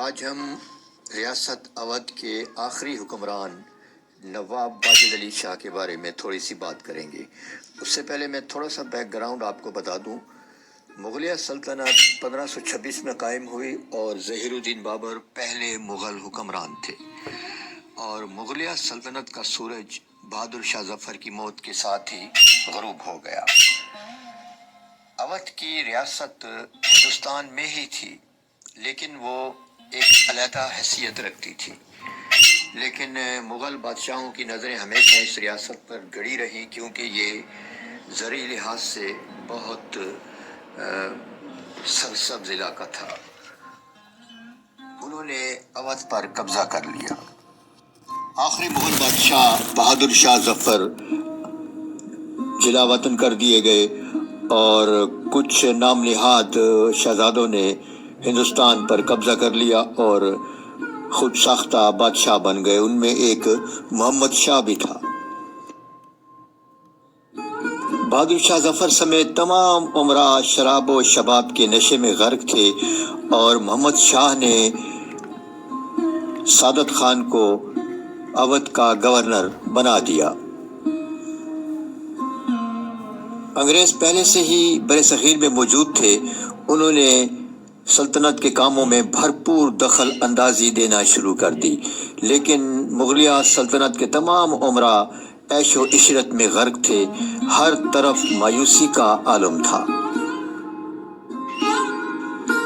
آج ہم ریاست اودھ کے آخری حکمران نواب واجد علی شاہ کے بارے میں تھوڑی سی بات کریں گے۔ اس سے پہلے میں تھوڑا سا بیک گراؤنڈ آپ کو بتا دوں۔ مغلیہ سلطنت 1526 میں قائم ہوئی اور ظہیر الدین بابر پہلے مغل حکمران تھے، اور مغلیہ سلطنت کا سورج بہادر شاہ ظفر کی موت کے ساتھ ہی غروب ہو گیا۔ اودھ کی ریاست ہندوستان میں ہی تھی، لیکن وہ ایک علیحدہ حیثیت رکھتی تھی۔ لیکن مغل بادشاہوں کی نظریں ہمیشہ اس ریاست پر گڑی رہیں، کیونکہ یہ زرعی لحاظ سے بہت سرسبز علاقہ تھا۔ انہوں نے اودھ پر قبضہ کر لیا۔ آخری مغل بادشاہ بہادر شاہ ظفر جلا وطن کر دیے گئے، اور کچھ نام نہاد شہزادوں نے ہندوستان پر قبضہ کر لیا اور خود ساختہ بادشاہ بن گئے۔ ان میں ایک محمد شاہ بھی تھا۔ بہادر شاہ ظفر سمیت تمام امراء شراب و شباب کے نشے میں غرق تھے، اور محمد شاہ نے سعادت خان کو اودھ کا گورنر بنا دیا۔ انگریز پہلے سے ہی برصغیر میں موجود تھے۔ انہوں نے سلطنت کے کاموں میں بھرپور دخل اندازی دینا شروع کر دی، لیکن مغلیہ سلطنت کے تمام امراء عیش و عشرت میں غرق تھے۔ ہر طرف مایوسی کا عالم تھا۔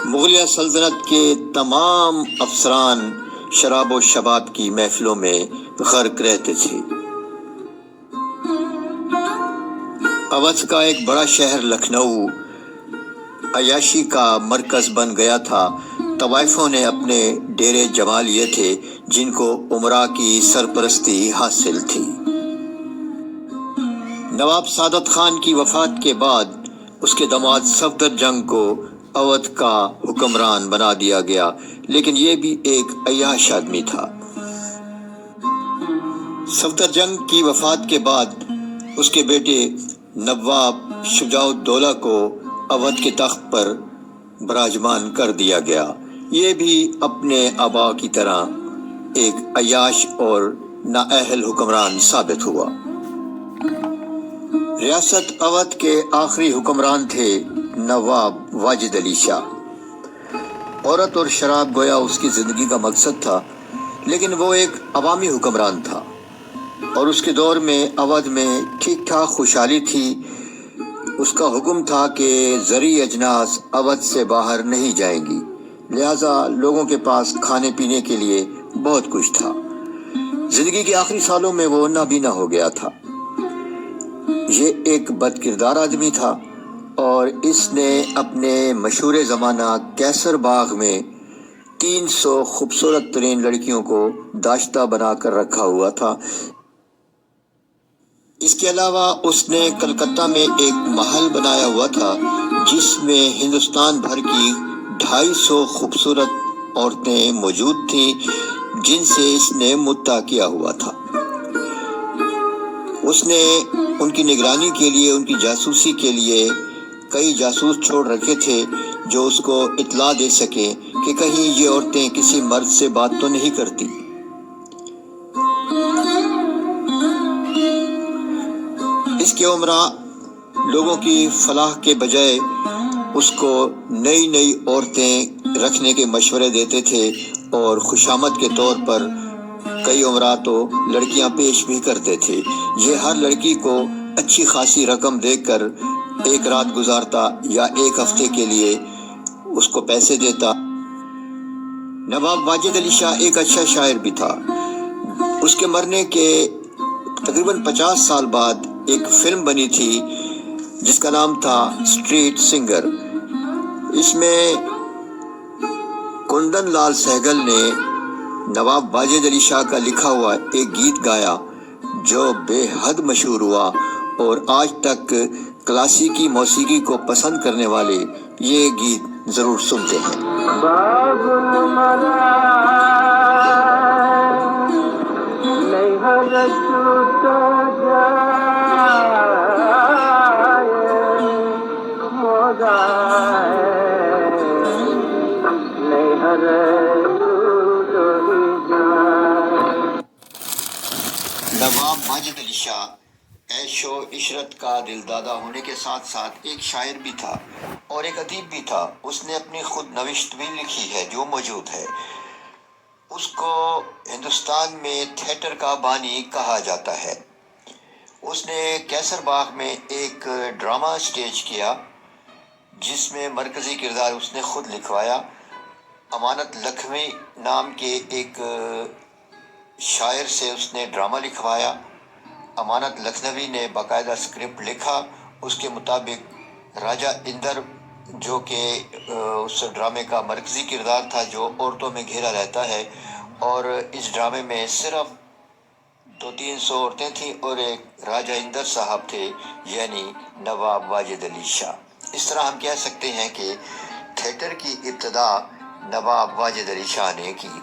مغلیہ سلطنت کے تمام افسران شراب و شباب کی محفلوں میں غرق رہتے تھے۔ اودھ کا ایک بڑا شہر لکھنؤ عیاشی کا مرکز بن گیا تھا۔ طوائفوں نے اپنے ڈیرے جما لیے تھے، جن کو امراء کی سرپرستی حاصل تھی۔ نواب سعادت خان کی وفات کے بعد اس کے داماد صفدر جنگ کو اودھ کا حکمران بنا دیا گیا، لیکن یہ بھی ایک عیاش آدمی تھا۔ صفدر جنگ کی وفات کے بعد اس کے بیٹے نواب شجاع الدولہ کو اودھ کے تخت پر براجمان کر دیا گیا۔ یہ بھی اپنے آبا کی طرح ایک عیاش اور نااہل حکمران ثابت ہوا۔ ریاست اودھ کے آخری حکمران تھے نواب واجد علی شاہ۔ عورت اور شراب گویا اس کی زندگی کا مقصد تھا، لیکن وہ ایک عوامی حکمران تھا، اور اس کے دور میں اودھ میں ٹھیک ٹھاک خوشحالی تھی۔ اس کا حکم تھا کہ زرعی اجناس اودھ سے باہر نہیں جائیں گی، لہٰذا لوگوں کے پاس کھانے پینے کے لیے بہت کچھ تھا۔ زندگی کے آخری سالوں میں وہ نابینا ہو گیا تھا۔ یہ ایک بد کردار آدمی تھا، اور اس نے اپنے مشہور زمانہ کیسر باغ میں 300 خوبصورت ترین لڑکیوں کو داشتہ بنا کر رکھا ہوا تھا۔ اس کے علاوہ اس نے کلکتہ میں ایک محل بنایا ہوا تھا، جس میں ہندوستان بھر کی 250 خوبصورت عورتیں موجود تھیں، جن سے اس نے متع کیا ہوا تھا۔ اس نے ان کی نگرانی کے لیے، ان کی جاسوسی کے لیے کئی جاسوس چھوڑ رکھے تھے، جو اس کو اطلاع دے سکیں کہ کہیں یہ عورتیں کسی مرد سے بات تو نہیں کرتی۔ اس کے امراء لوگوں کی فلاح کے بجائے اس کو نئی نئی عورتیں رکھنے کے مشورے دیتے تھے، اور خوشامد کے طور پر کئی امراء تو لڑکیاں پیش بھی کرتے تھے۔ یہ ہر لڑکی کو اچھی خاصی رقم دے کر ایک رات گزارتا یا ایک ہفتے کے لیے اس کو پیسے دیتا۔ نواب واجد علی شاہ ایک اچھا شاعر بھی تھا۔ اس کے مرنے کے تقریباً 50 سال بعد ایک فلم بنی تھی جس کا نام تھا اسٹریٹ سنگر۔ اس میں کندن لال سہگل نے نواب واجد علی شاہ کا لکھا ہوا ایک گیت گایا، جو بے حد مشہور ہوا، اور آج تک کلاسیکی موسیقی کو پسند کرنے والے یہ گیت ضرور سنتے ہیں۔ نواب واجد علی شاہ عیش و عشرت کا دل دادا ہونے کے ساتھ ساتھ ایک شاعر بھی تھا اور ایک ادیب بھی تھا۔ اس نے اپنی خود نوشت بھی لکھی ہے جو موجود ہے۔ اس کو ہندوستان میں تھیٹر کا بانی کہا جاتا ہے۔ اس نے کیسر باغ میں ایک ڈرامہ سٹیج کیا جس میں مرکزی کردار اس نے خود لکھوایا۔ امانت لکھنوی نام کے ایک شاعر سے اس نے ڈرامہ لکھوایا۔ امانت لکھنوی نے باقاعدہ اسکرپٹ لکھا، اس کے مطابق راجہ اندر جو کہ اس ڈرامے کا مرکزی کردار تھا جو عورتوں میں گھیرا رہتا ہے، اور اس ڈرامے میں صرف 200-300 عورتیں تھیں اور ایک راجہ اندر صاحب تھے، یعنی نواب واجد علی شاہ۔ اس طرح ہم کہہ سکتے ہیں کہ تھیٹر کی ابتدا نواب واجد علی شاہ نے کی۔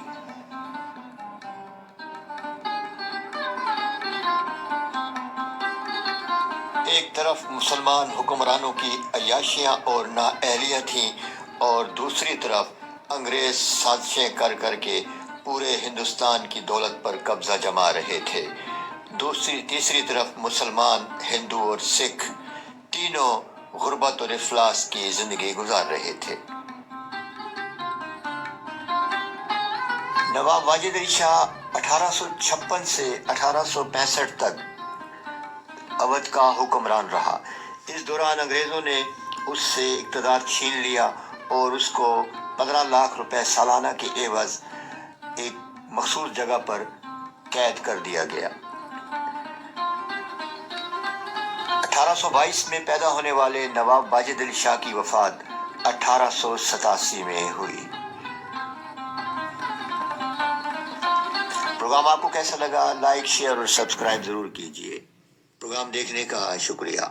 ایک طرف مسلمان حکمرانوں کی عیاشیاں اور نااہلیاں تھیں اور دوسری طرف انگریز سازشیں کر کر کے پورے ہندوستان کی دولت پر قبضہ جما رہے تھے۔ تیسری طرف مسلمان، ہندو اور سکھ تینوں غربت اور افلاس کی زندگی گزار رہے تھے۔ نواب واجد علی شاہ 1856 سے 1865 تک اودھ کا حکمران رہا۔ اس دوران انگریزوں نے اس سے اقتدار چھین لیا اور اس کو 15 لاکھ روپے سالانہ کے عوض ایک مخصوص جگہ پر قید کر دیا گیا۔ 1822 میں پیدا ہونے والے نواب واجد علی شاہ کی وفات 1887 میں ہوئی۔ پروگرام آپ کو کیسا لگا؟ لائک، شیئر اور سبسکرائب ضرور کیجیے۔ پروگرام دیکھنے کا شکریہ۔